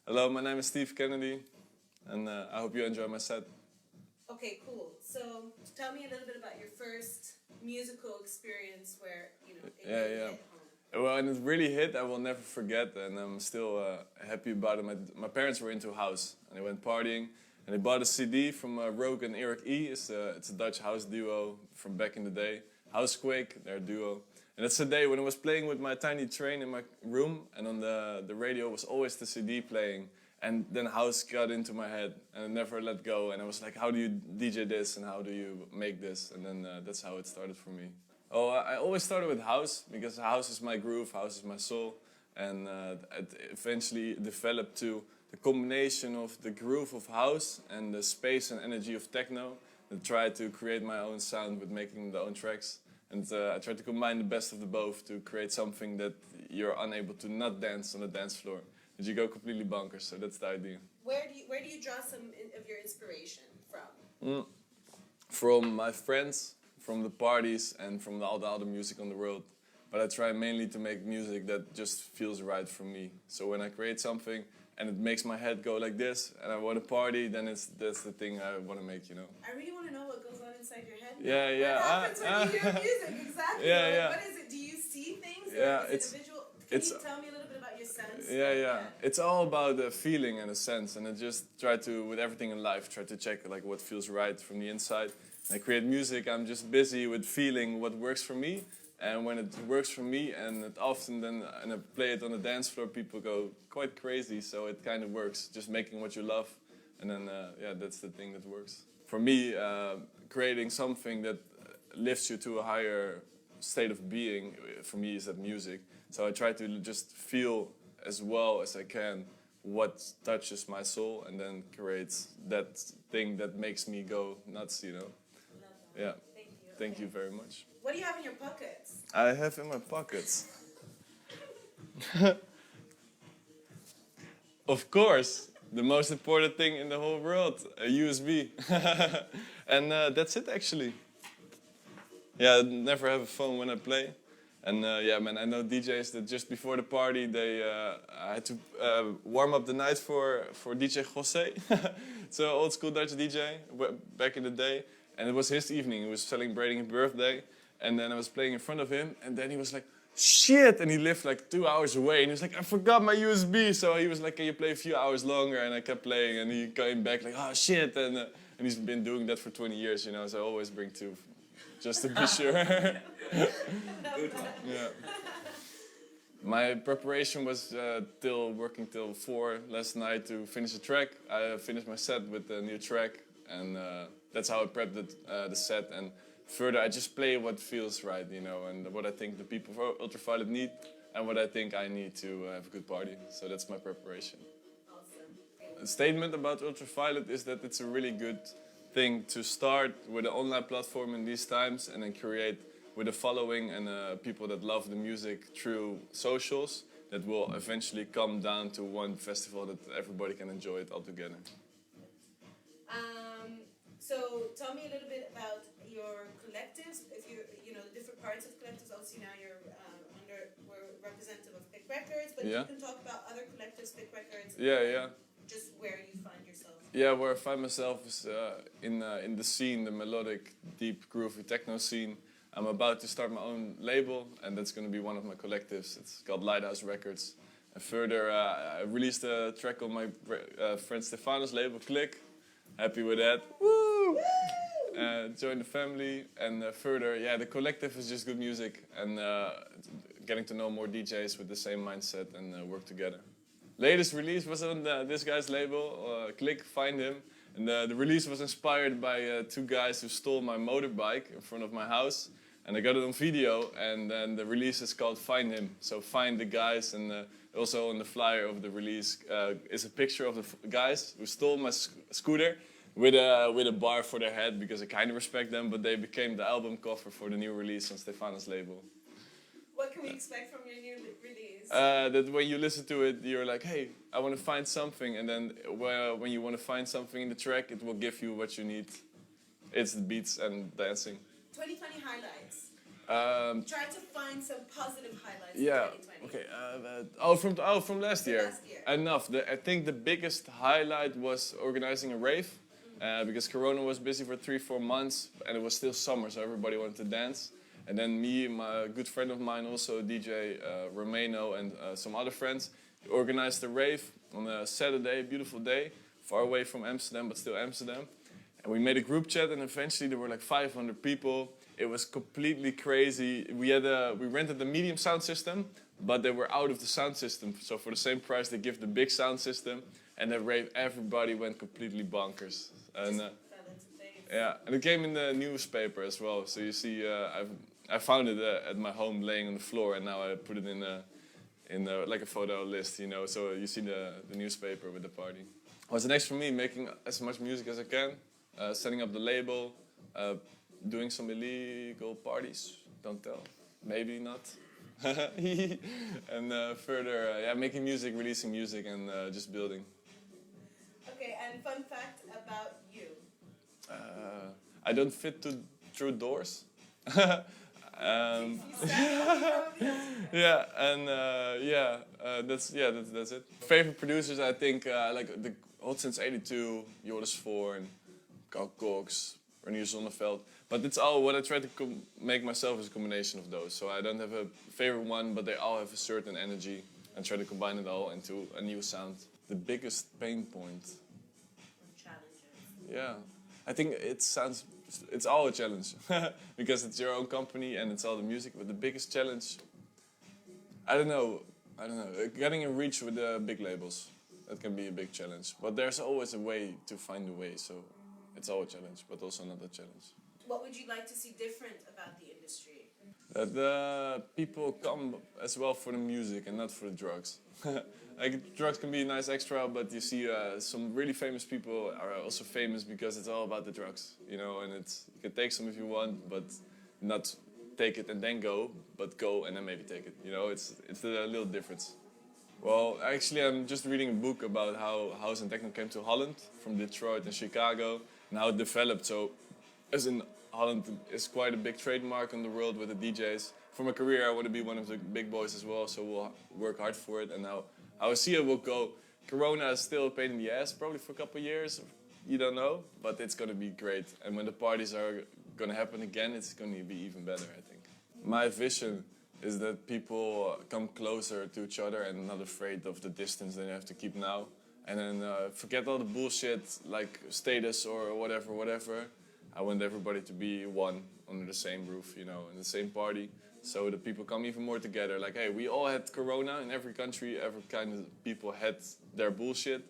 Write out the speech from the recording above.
Hello, my name is Steve Kennedy, and I hope you enjoy my set. Okay, cool. So tell me a little bit about your first musical experience where, it really hit home. Well, and it really hit, I will never forget, and I'm still happy about it. My parents were into house, and they went partying, and they bought a CD from Rogue and Eric E. It's a Dutch house duo from back in the day. Housequake, their duo. And that's the day when I was playing with my tiny train in my room, and on the radio was always the CD playing. And then house got into my head, and I never let go. And I was like, how do you DJ this, and how do you make this? And then that's how it started for me. Oh, I always started with house, because house is my groove, house is my soul. And it eventually developed to the combination of the groove of house and the space and energy of techno. And tried to create my own sound with making the own tracks. And I tried to combine the best of the both to create something that you're unable to not dance on the dance floor. That you go completely bonkers, so that's the idea. Where do you draw some of your inspiration from? From my friends, from the parties, and from all the other music on the world. But I try mainly to make music that just feels right for me. So when I create something and it makes my head go like this, and I want to party, then that's the thing I want to make, I really want to know what goes on inside your head. Yeah. What happens when you hear music? Exactly. Yeah. What is it? Do you see things? Yeah, is it a visual? Can you tell me a little bit about your sense? Yeah. It's all about the feeling and the sense, and I just try to, with everything in life, try to check like what feels right from the inside. And I create music. I'm just busy with feeling what works for me, and when it works for me, and it often then and I play it on the dance floor, people go quite crazy. So it kind of works, just making what you love, and then that's the thing that works for me. Creating something that lifts you to a higher state of being, for me, is that music. So I try to just feel as well as I can what touches my soul, and then creates that thing that makes me go nuts, Love that. Yeah. Thank you. Thank you very much. What do you have in your pockets? I have in my pockets. Of course, the most important thing in the whole world, a USB. And that's it actually. Yeah, I never have a phone when I play. And I know DJs that just before the party, I had to warm up the night for DJ Jose. It's an old school Dutch DJ back in the day. And it was his evening, he was celebrating his birthday. And then I was playing in front of him, and then he was like, shit! And he lived like 2 hours away, and he was like, I forgot my USB. So he was like, can you play a few hours longer? And I kept playing, and he came back like, oh shit! And he's been doing that for 20 years, so I always bring two, just to be sure. Good one. Yeah. My preparation was working till 4 last night to finish the track. I finished my set with the new track, and that's how I prepped the set. And further, I just play what feels right, and what I think the people for Ultraviolet need, and what I think I need to have a good party. So that's my preparation. Awesome. A statement about Ultraviolet is that it's a really good thing to start with an online platform in these times, and then create with a following and people that love the music through socials, that will eventually come down to one festival that everybody can enjoy it all together. So tell me a little bit about your collectives. If the different parts of collectives. Obviously now we're representative of Pick Records, but you can talk about other collectives, Pick Records. Yeah. Just where you find yourself. Yeah, where I find myself is in the scene, the melodic, deep, groovy techno scene. I'm about to start my own label, and that's going to be one of my collectives. It's called Lighthouse Records. And further, I released a track on my friend Stefano's label, Click. Happy with that. Woo! Join the family. And further, the collective is just good music, and getting to know more DJs with the same mindset and work together. Latest release was on this guy's label, Click, find him. And the release was inspired by 2 guys who stole my motorbike in front of my house. And I got it on video, and then the release is called Find Him. So find the guys, and also on the flyer of the release is a picture of the guys who stole my scooter with a bar for their head, because I kind of respect them, but they became the album cover for the new release on Stefano's label. What can we expect from your new release? That when you listen to it, you're like, hey, I want to find something. And then when you want to find something in the track, it will give you what you need. It's the beats and dancing. 2020 highlights. Try to find some positive highlights Yeah. in 2020. Okay. From last year. Last year. Enough. I think the biggest highlight was organizing a rave, because Corona was busy for 3-4 months, and it was still summer, so everybody wanted to dance. And then me and my good friend of mine, also DJ Romano, and some other friends, organized a rave on a Saturday, beautiful day, far away from Amsterdam, but still Amsterdam. And we made a group chat, and eventually there were like 500 people. It was completely crazy. We rented a medium sound system, but they were out of the sound system. So for the same price, they give the big sound system, and the rave, everybody went completely bonkers. And yeah, and it came in the newspaper as well. So you see, I found it at my home, laying on the floor, and now I put it in like a photo list, you know. So you see the newspaper with the party. What's next for me? Making as much music as I can, setting up the label. Doing some illegal parties, don't tell, maybe not. And further, making music, releasing music, and just building. Okay, and fun fact about you. I don't fit through doors. That's it. Favorite producers, I think, like the hot since '82, Joris Voor and Carl Cox, Renier Zonneveld. But it's all what I try to make myself is a combination of those. So I don't have a favorite one, but they all have a certain energy, and try to combine it all into a new sound. The biggest pain point. Challenges. Yeah, I think it's all a challenge because it's your own company and it's all the music. But the biggest challenge, I don't know, getting in reach with the big labels. That can be a big challenge. But there's always a way to find a way. So it's all a challenge, but also another challenge. What would you like to see different about the industry? That the people come as well for the music and not for the drugs. Like drugs can be a nice extra, but you see some really famous people are also famous because it's all about the drugs, you know. And you can take some if you want, but not take it and then go, but go and then maybe take it. You know, it's a little difference. Well, actually, I'm just reading a book about how house and techno came to Holland from Detroit and Chicago, and how it developed. So, as in Holland is quite a big trademark in the world with the DJs. For my career, I want to be one of the big boys as well, so we'll work hard for it. And now, how I see it will go. Corona is still a pain in the ass, probably for a couple of years. You don't know, but it's going to be great. And when the parties are going to happen again, it's going to be even better, I think. My vision is that people come closer to each other and not afraid of the distance they have to keep now. And then forget all the bullshit like status or whatever. I want everybody to be one under the same roof, you know, in the same party. So that people come even more together. Like, hey, we all had Corona in every country. Every kind of people had their bullshit.